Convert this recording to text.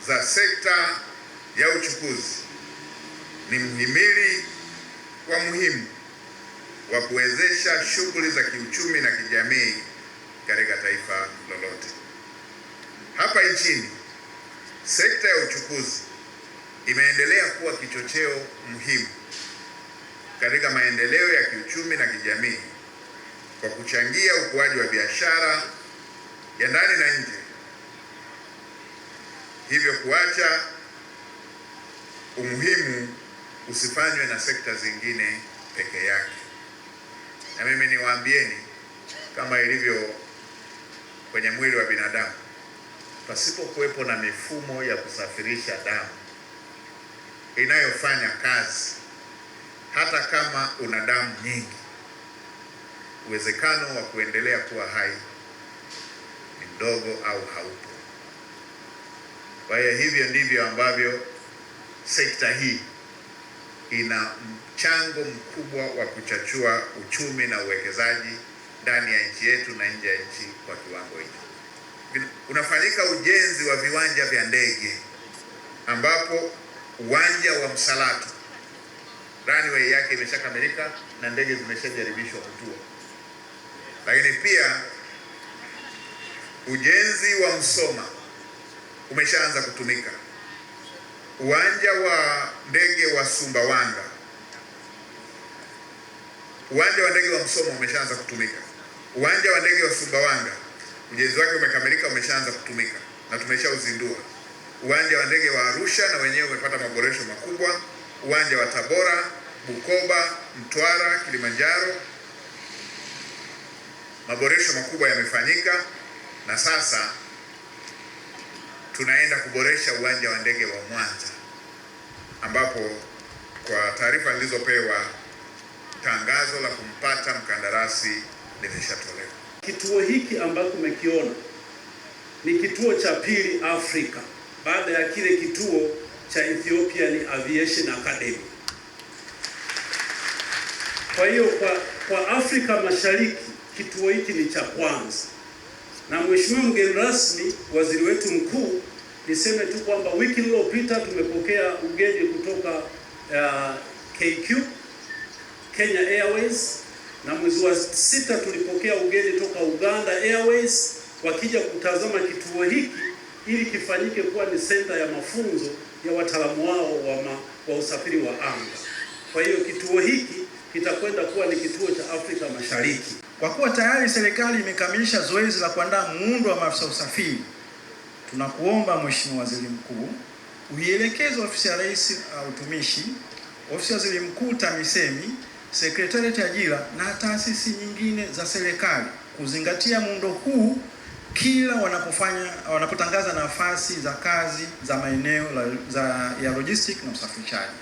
za sekta ya uchukuzi ni mhimili wa muhimu wa kuwezesha shughuli za kiuchumi na kijamii katika taifa lolote. Hapa nchini, sekta ya uchukuzi imeendelea kuwa kichocheo muhimu katika maendeleo ya kiuchumi na kijamii kwa kuchangia ukuaji wa biashara ya ndani na nje, hivyo kuacha umuhimu usifanywe na sekta zingine peke yake. Na mimi niwaambieni, kama ilivyo kwenye mwili wa binadamu, pasipo kuwepo na mifumo ya kusafirisha damu inayofanya kazi, hata kama una damu nyingi, uwezekano wa kuendelea kuwa hai ni mdogo au haupo. Kwa hiyo hivyo ndivyo ambavyo sekta hii ina mchango mkubwa wa kuchachua uchumi na uwekezaji ndani ya nchi yetu na nje ya nchi kwa kiwango hiki. Unafanyika ujenzi wa viwanja vya ndege, ambapo uwanja wa Msalato runway yake imeshakamilika na ndege zimeshajaribishwa kutua. Lakini pia ujenzi wa Msoma umeshaanza kutumika. Uwanja wa ndege wa Sumbawanga, uwanja wa ndege wa Msoma umeshaanza kutumika. Uwanja wa ndege wa Sumbawanga ujenzi wake umekamilika, umeshaanza kutumika na tumeshauzindua. Uwanja wa ndege wa Arusha na wenyewe umepata maboresho makubwa. Uwanja wa Tabora, Bukoba, Mtwara, Kilimanjaro, maboresho makubwa yamefanyika, na sasa tunaenda kuboresha uwanja wa ndege wa Mwanza, ambapo kwa taarifa nilizopewa tangazo la kumpata mkandarasi limeshatolewa. Kituo hiki ambacho tumekiona ni kituo cha pili Afrika baada ya kile kituo cha Ethiopian Aviation Academy. Kwa hiyo kwa Afrika Mashariki kituo hiki ni cha kwanza. Na Mheshimiwa mgeni rasmi, waziri wetu mkuu, niseme tu kwamba wiki iliyopita tumepokea ugeni kutoka KQ, Kenya Airways, na mwezi wa 6 tulipokea ugeni toka Uganda Airways wakija kutazama kituo hiki ili kifanyike kuwa ni senta ya mafunzo ya wataalamu wao wa usafiri wa anga. Kwa hiyo kituo hiki kitakwenda kuwa ni kituo cha Afrika Mashariki. Kwa kuwa tayari serikali imekamilisha zoezi la kuandaa muundo wa maafisa usafiri, tunakuomba Mheshimiwa Waziri Mkuu uielekeze Ofisi ya Rais Utumishi, Ofisi ya Waziri Mkuu TAMISEMI, Sekretarieti ya Ajira na taasisi nyingine za serikali kuzingatia muundo huu kila wanapotangaza nafasi za kazi za maeneo ya logistics na usafirishaji.